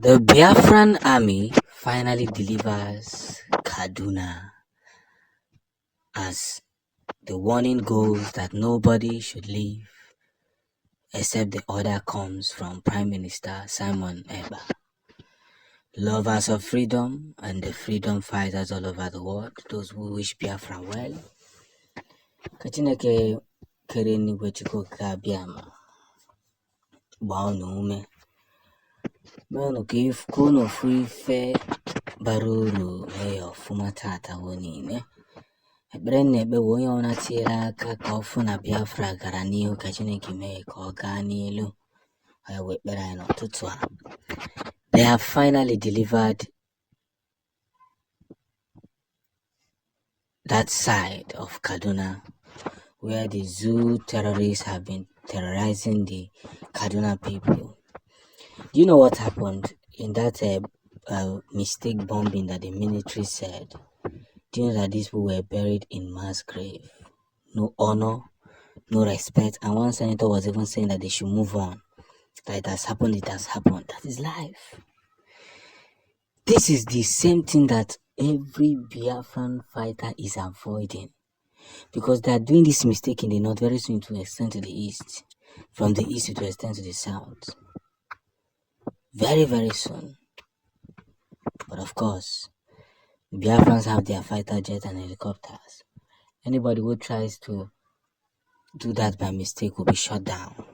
The Biafran army finally delivers Kaduna as the warning goes that nobody should leave except the order comes from Prime Minister Simon Eba. Lovers of freedom and the freedom fighters all over the world, those who wish Biafra well. Kachineke kereni wechiko kabiama. Baonu ume. Meno kif kuno free fe baruru meyo fumatata wonine. Brenne be wonye onatira aka ka ofu na Biafra gara n'ihu ka Chineke mee ka ọ gaa n'ilu. They have finally delivered that side of Kaduna where the zoo terrorists have been terrorizing the Kaduna people. Do you know what happened in that mistake bombing that the military said? Do you know that these people were buried in mass grave? No honor, no respect. And one senator was even saying that they should move on. That it has happened, it has happened. That is life. This is the same thing that every Biafran fighter is avoiding. Because they are doing this mistake in the north, very soon it will extend to the east. From the east it will extend to the south. Very, very soon. But of course, Biafrans have their fighter jets and helicopters. Anybody who tries to do that by mistake will be shot down.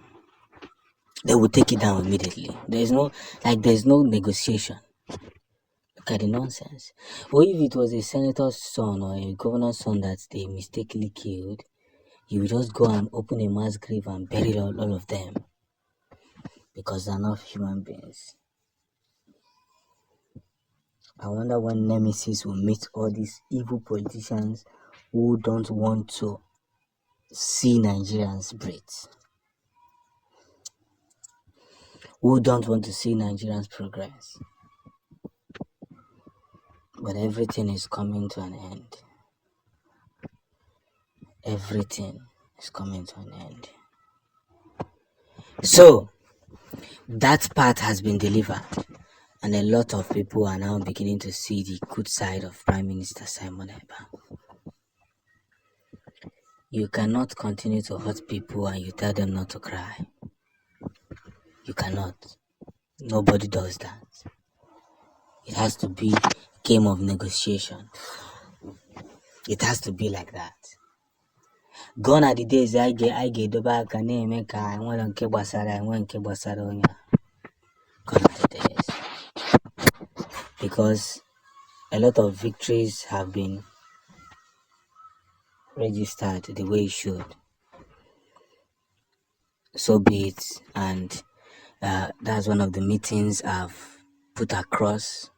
They will take it down immediately. There's no negotiation. Look at the nonsense. Or if it was a senator's son or a governor's son that they mistakenly killed, you would just go and open a mass grave and bury all of them. Because they're not human beings. I wonder when Nemesis will meet all these evil politicians who don't want to see Nigerians breathe. Who don't want to see Nigerians progress. But everything is coming to an end. Everything is coming to an end. So, that part has been delivered. And a lot of people are now beginning to see the good side of Prime Minister Simon Eba. You cannot continue to hurt people and you tell them not to cry. You cannot. Nobody does that. It has to be a game of negotiation. It has to be like that. Gone are the days I get the back and name ka I want on Kebasara, I want Kebasara on ya. Gone are the days. Because a lot of victories have been registered the way it should. So be it. And that's one of the meetings I've put across.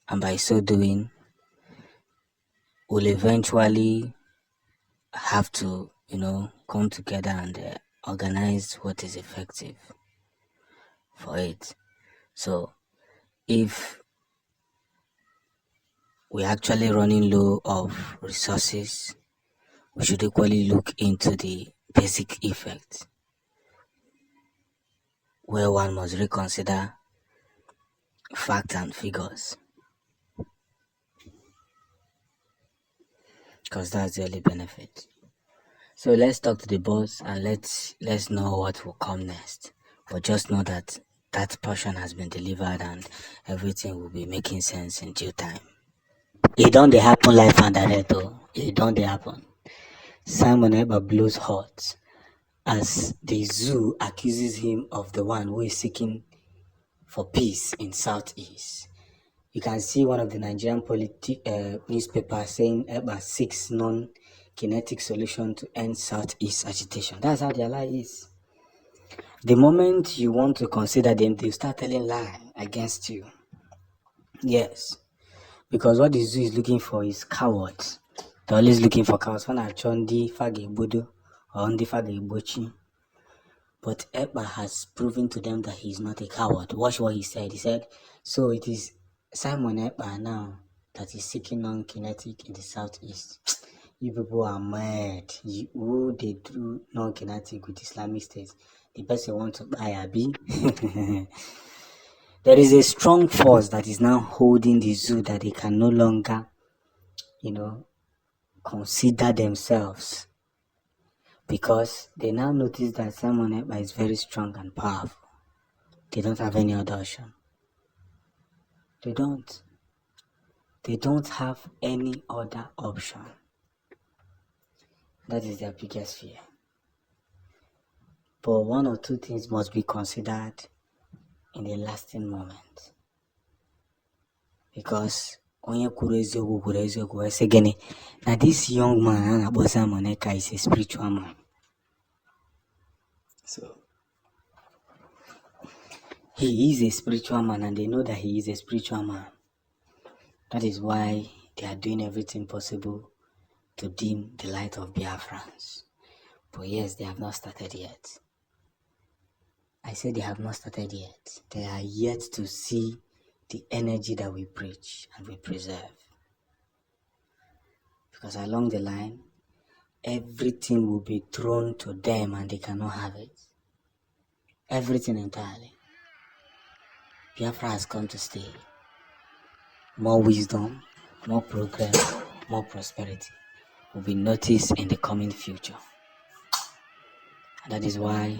And by so doing, we'll eventually have to, come together and organize what is effective for it. So, if we're actually running low of resources, we should equally look into the basic effect, where one must reconsider facts and figures. Because that's the only benefit. So let's talk to the boss and let's know what will come next. But just know that that portion has been delivered and everything will be making sense in due time. It don't happen live and direct. It don't happen. Simon Eba blows hot as the zoo accuses him of the one who is seeking for peace in Southeast. You can see one of the Nigerian newspapers saying Eba seeks non-kinetic solution to end Southeast agitation. That's how their lie is. The moment you want to consider them, they'll start telling lie against you. Yes. Because what the zoo is looking for is cowards. They're always looking for cowards. But Eba has proven to them that he's not a coward. Watch what he said. He said, so it is Simon Eba now that is seeking non-kinetic in the Southeast. You people are mad. Who they do non-kinetic with Islamic State? The person want to buy a B. There is a strong force that is now holding the zoo that they can no longer, consider themselves, because they now notice that Simon Ekpa is very strong and powerful. They don't have any other option. They don't. They don't have any other option. That is their biggest fear. But one or two things must be considered in the lasting moment. Because onye kwuru eziokwu say gịnị, na this young man a na-akpọ Simon Ekpa is a spiritual man. So he is a spiritual man, and they know that he is a spiritual man. That is why they are doing everything possible to dim the light of Biafrans. But yes, they have not started yet. I say they have not started yet. They are yet to see the energy that we preach and we preserve. Because along the line, everything will be thrown to them and they cannot have it. Everything entirely. Biafra has come to stay. More wisdom, more progress, more prosperity will be noticed in the coming future. And that is why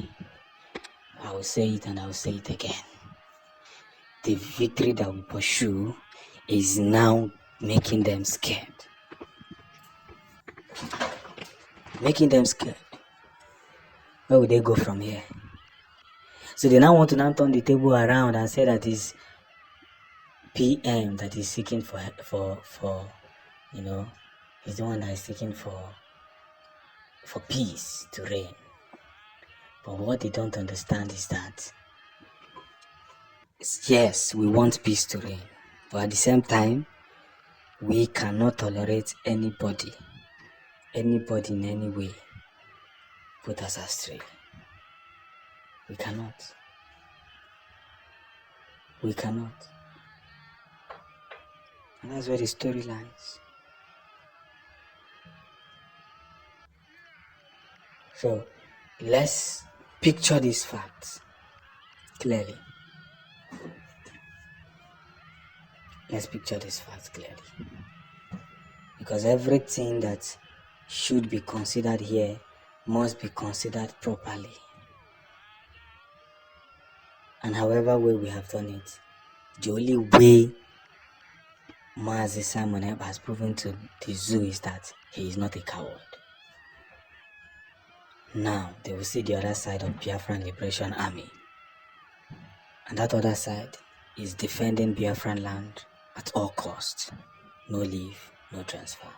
I will say it and I will say it again. The victory that we pursue is now making them scared. Making them scared. Where will they go from here? So they now want to now turn the table around and say that is PM that is seeking for he's the one that is seeking for peace to reign. But what they don't understand is that yes, we want peace to reign, but at the same time, we cannot tolerate anybody in any way put us astray. We cannot. And that's where the story lies. So let's picture these facts clearly. Because everything that should be considered here must be considered properly. And however way we have done it, the only way Mazi Simon Ekpa has proven to the zoo is that he is not a coward. Now they will see the other side of Biafran Liberation Army. And that other side is defending Biafran land at all costs. No leave, no transfer.